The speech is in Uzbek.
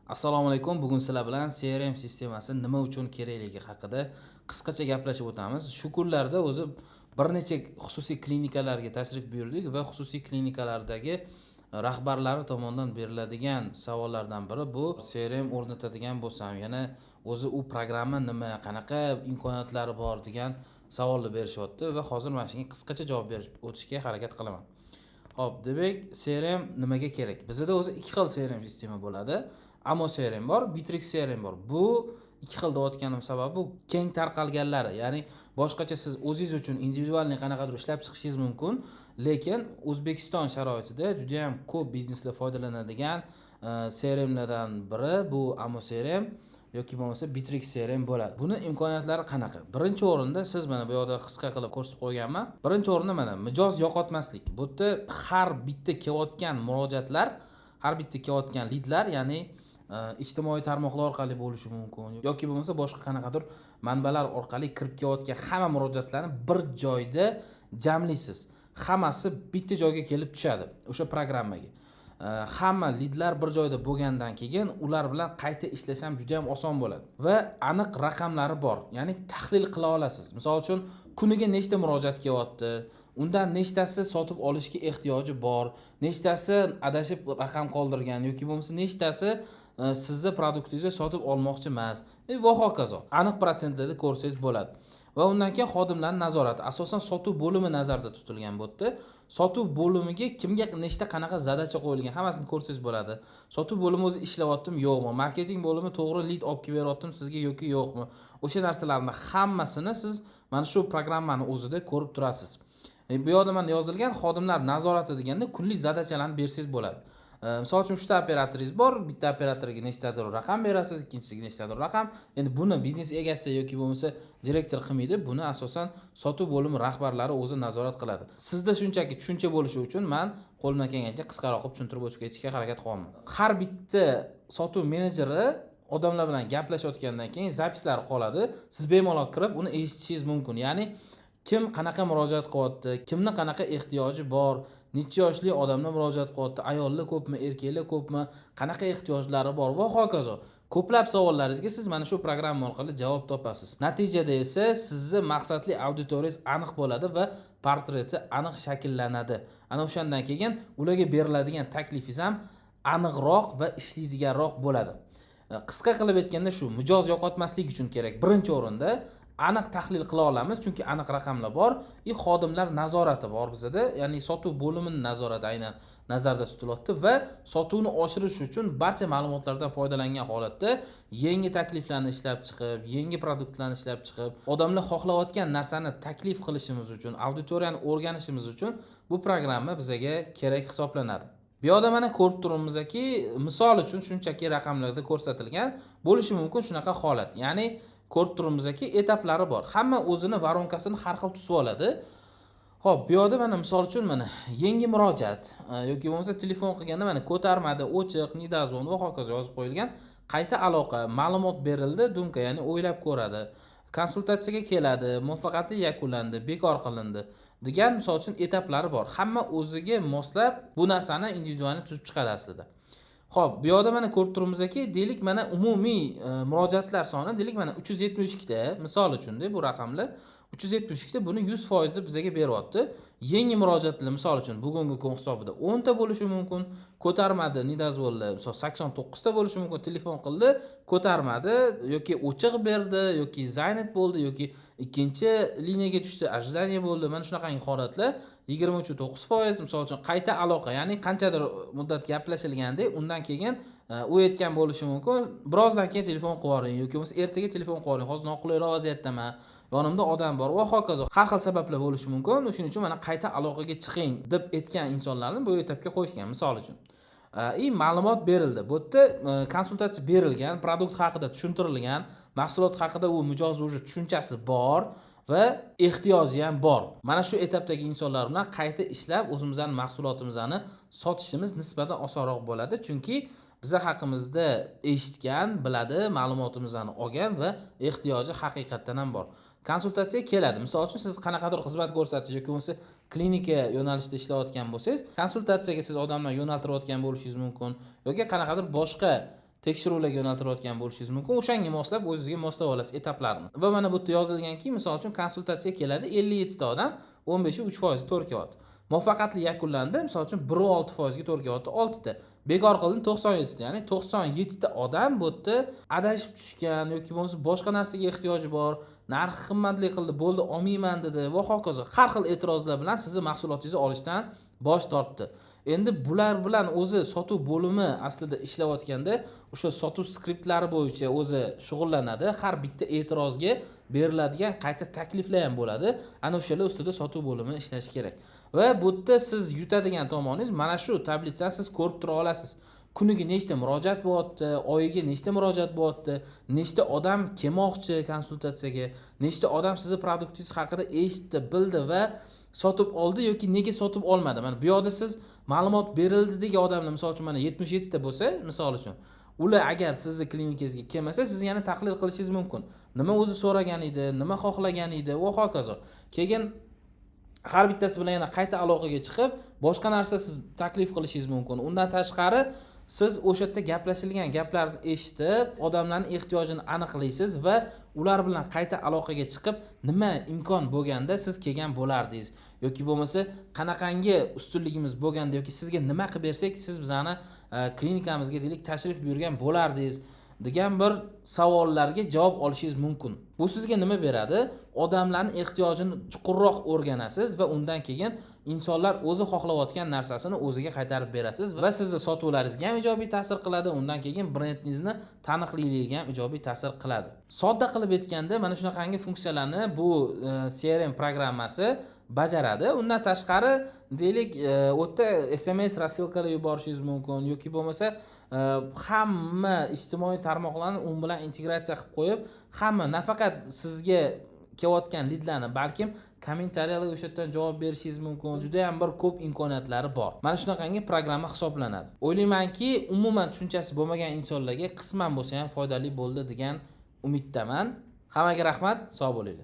Assalomu alaykum. Bugun sizlar bilan CRM sistemasi nima uchun kerakligi haqida qisqacha gaplashib o'tamiz. Shu kunlarda o'zi bir necha xususiy klinikalarga tashrif buyurdik va xususiy klinikalardagi rahbarlari tomonidan beriladigan savollardan biri bu CRM o'rnatadigan bo'lsam, yana o'zi u programma nima, qanaqa imkoniyatlari bor degan savolni berishyapti va hozir mana shunga qisqacha javob berib o'tishga harakat qilaman. Xo'p, demak, CRM nimaga kerak? Bizda o'zi ikki xil CRM sistema bo'ladi. Amo CRM bor, Bittrex CRM bor. Bu ikki xil deyotganim sababi bu keng tarqalganlari, ya'ni boshqacha siz o'zingiz uchun individualniy qanaqadir ishlab chiqishingiz mumkin, lekin O'zbekiston sharoitida juda ham ko'p bizneslar foydalanadigan CRMlardan biri bu Amo CRM yoki bo'lmasa Bittrex CRM bo'ladi. Buni imkoniyatlari qanaqa? Birinchi o'rinda siz mana bu yoqda qisqa qilib ko'rsatib qo'yganman. Birinchi o'rinda mana mijoz yo'qotmaslik. Bu yerda har bitta kelayotgan murojaatlar, har bitta kelayotgan lidlar, ya'ni ijtimoiy tarmoqlar orqali bo'lishi mumkin yoki bo'lmasa boshqa qanaqadir manbalar orqali kirib kelayotgan hamma murojaatlarni bir joyda jamlaysiz. Hammasi bitta joyga kelib tushadi o'sha programmaga. Hamma lidlar bir joyda bo'lgandan keyin ular bilan qayta ishlash ham juda ham oson bo'ladi va aniq raqamlari bor. Ya'ni tahlil qila olasiz. Misol uchun kuniga nechta murojaat kelyapti, undan nechtasi sotib olishga ehtiyoji bor, nechtasi adashib raqam qoldirgan yoki bo'lmasa nechtasi sizni produktingizni sotib olmoqchi emas va hokazo. Aniq protsentlarda ko'rsangiz bo'ladi. Va undan keyin xodimlarning nazorati, asosan sotuv bo'limi nazarda tutilgan bu yerda. Sotuv bo'limiga kimga nechta qanaqa zadacha qo'yilgan hammasini ko'rsangiz bo'ladi. Sotuv bo'limi o'zi ishlayaptimi, yo'qmi? Marketing bo'limi to'g'ri lead olib kelib beryaptimi sizga yoki yo'qmi? O'sha narsalarni hammasini siz mana shu programmani o'zida ko'rib turasiz. Bu yerda mana yozilgan xodimlar nazorati deganda kunlik zadachalarni bersangiz bo'ladi. Misol uchun 3 ta operatoringiz bor, bitta operatorga nechtadir raqam berasiz, ikkinchisiga nechtadir raqam. Endi buni biznes egasi yoki bo'lmasa direktor qilmaydi, buni asosan sotuv bo'limi rahbarlari o'zi nazorat qiladi. Sizda shunchaki tushuncha bo'lishi uchun men qo'limdan kelgancha qisqaroq qilib tushuntirib o'tib ketishga harakat qilaman. Har bitta sotuv menejeri odamlar bilan gaplashayotgandan keyin zapislari qoladi. Siz bemalol kirib uni eshitishingiz mumkin. Ya'ni kim qanaqa murojaat qilyapti, kimning qanaqa ehtiyoji bor, necha yoshli odamlar murojaat qilyapti, ayollar ko'pmi, erkaklar ko'pmi, qanaqa ehtiyojlari bor va hokazo. Ko'plab savollaringizga siz mana shu programma orqali javob topasiz. Natijada esa sizning maqsadli auditoriyangiz aniq bo'ladi va portreti aniq shakllanadi. Ana o'shandan keyin ularga beriladigan taklifingiz ham aniqroq va ishlaydiganroq bo'ladi. Qisqa qilib aytganda shu mijoz yo'qotmaslik uchun kerak. Birinchi o'rinda aniq tahlil qila olamiz, chunki aniq raqamlar bor. Xodimlar nazorati bor bizda, ya'ni sotuv bo'limining nazorati aynan nazarda tutilyapti va sotuvni oshirish uchun barcha ma'lumotlardan foydalangan holatda yangi takliflarni ishlab chiqib, yangi produktlarni ishlab chiqib, odamlar xohlayotgan narsani taklif qilishimiz uchun, auditoriyani o'rganishimiz uchun bu programma bizga kerak hisoblanadi. Bu yerda mana ko'rib turibmizki, misol uchun shunchaki raqamlarda ko'rsatilgan bo'lishi mumkin shunaqa holat. Ya'ni ko'rib turibmizki, etaplari bor. Hamma o'zini varonkasini har xil tusib oladi. Xo'p, bu yerda mana misol uchun mana yangi murojaat yoki bo'lmasa telefon qilganda mana ko'tarmadi, o'chiq, nidazvon va hokazo yozib qo'yilgan. Qayta aloqa, ma'lumot berildi, dumka, ya'ni o'ylab ko'radi. Konsultatsiyaga keladi, muvaffaqiyatli yakunlandi, bekor qilindi degan misol uchun etaplari bor. Hamma o'ziga moslab bu narsani individualni tuzib chiqadi aslida. Xo'p, bu yerda mana ko'rib turibmizki, deylik mana umumiy murojaatlar soni deylik mana 372 ta, misol uchun-da bu raqamlar 372 ta, buni 100% deb bizga beryapti. Yangi murojaatlar misol uchun bugungi kun hisobida 10 ta bo'lishi mumkin, ko'tarmadi, nidazvollar misol 89 ta bo'lishi mumkin, telefon qildi, ko'tarmadi yoki o'chiq berdi yoki zaynat bo'ldi yoki ikkinchi liniyaga tushdi, ожидание bo'ldi. Mana shunaqangi holatlar 23.9% misol uchun qayta aloqa, ya'ni qanchadir muddat gaplashilganda undan keyin u aytgan bo'lishi mumkin. Birozdan keyin telefon qilaring yoki bo'lmasa ertaga telefon qilaring. Hozir noqulayroq vaziyatdaman. Yonimda odam bor va hokazo. Har xil sabablar bo'lishi mumkin. Shuning uchun mana qayta aloqaga chiqing deb aytgan insonlarni bu etapga qo'yishgan misol uchun. Ma'lumot berildi. Bu yerda konsultatsiya berilgan, produkt haqida tushuntirilgan, mahsulot haqida u mijoz уже tushunchasi bor va ehtiyoji ham bor. Mana shu etapdagi insonlar bilan qayta ishlab o'zimizning mahsulotimizni sotishimiz nisbatan osonroq bo'ladi, chunki biz haqimizda eshitgan, biladi, ma'lumotimizni olgan va ehtiyoji haqiqatan ham bor. Konsultatsiyaga keladi. Misol uchun siz qanaqadir xizmat ko'rsatish yoki bo'lmasa klinika yo'nalishida ishlayotgan bo'lsangiz, konsultatsiyaga siz odamlarni yo'naltirayotgan bo'lishingiz mumkin yoki qanaqadir boshqa tekshiruvlarga yo'naltirayotgan bo'lishingiz mumkin. O'shanga moslab o'zingizga moslab olasiz etaplarni. Va mana bu yerda yozilganki, misol uchun konsultatsiyaga keladi 57 ta odam, 15i 3% to'g'ri kelyapti. Muvaffaqiyatli yakunlandi. Misol uchun 1.6% ga to'g'ri kelyapti 6 ta. Bekor qildim 97 ta, ya'ni 97 ta odam bu yerda adashib tushgan yoki bo'lmasa boshqa narsaga ehtiyoji bor, narxi qimmatli qildi, bo'ldi olmayman dedi va hokazo. Har xil e'tirozlar bilan sizni mahsulotingizni olishdan bosh tortdi. Endi bular bilan o'zi sotuv bo'limi aslida ishlayotganda o'sha sotuv skriptlari bo'yicha o'zi shug'ullanadi. Har bitta e'tirozga beriladigan qayta takliflar ham bo'ladi. Ana o'shalar ustida sotuv bo'limi ishlashi kerak. Va bu yerda siz yutadigan tomoningiz mana shu tablitsani siz ko'rib tura olasiz. Kuniga nechta murojaat bo'lyapti, oyiga nechta murojaat bo'lyapti, nechta odam kelmoqchi konsultatsiyaga, nechta odam sizni produktingiz haqida eshitdi, bildi va sotib oldi yoki nega sotib olmadi. Mana bu yerda siz ma'lumot berildi degan odamlar misol uchun mana 77 ta bo'lsa, misol uchun ular agar sizni klinikangizga kelmasa, siz yana tahlil qilishingiz mumkin. Nima o'zi so'ragan edi, nima xohlagan edi va hokazo. Keyin har bittasi bilan yana qayta aloqaga chiqib, boshqa narsa siz taklif qilishingiz mumkin. Undan tashqari siz o'sha yerda gaplashilgan gaplarni eshitib, odamlarning ehtiyojini aniqlaysiz va ular bilan qayta aloqaga chiqib, nima imkon bo'lganda siz kelgan bo'lardingiz yoki bo'lmasa qanaqangi ustunligimiz bo'lganda yoki sizga nima qilib bersak, siz bizani klinikamizga deylik tashrif buyurgan bo'lardingiz degan bir savollarga javob olishingiz mumkin. Bu sizga nima beradi? Odamlarning ehtiyojini chuqurroq o'rganasiz va undan keyin insonlar o'zi xohlayotgan narsasini o'ziga qaytarib berasiz va sizning sotuvlaringizga ham ijobiy ta'sir qiladi, undan keyin brendingizni taniqliligiga ham ijobiy ta'sir qiladi. Sodda qilib aytganda mana shunaqangi funksiyalarni bu CRM programmasi bajaradi. Undan tashqari deylik, o'tda SMS rasilkalar yuborishingiz mumkin yoki bo'lmasa hamma ijtimoiy tarmoqlarni u bilan integratsiya qilib qo'yib, hamma nafaqat sizga kelayotgan lidlarni, balkim kommentariyalarga o'sha yerdan javob berishingiz mumkin. Juda ham bir ko'p imkoniyatlari bor. Mana shunaqangi programma hisoblanadi. O'ylaymanki, umuman tushunchasi bo'lmagan insonlarga qisman bo'lsa ham foydali bo'ldi degan umiddaman. Hammaga rahmat, sog' bo'linglar.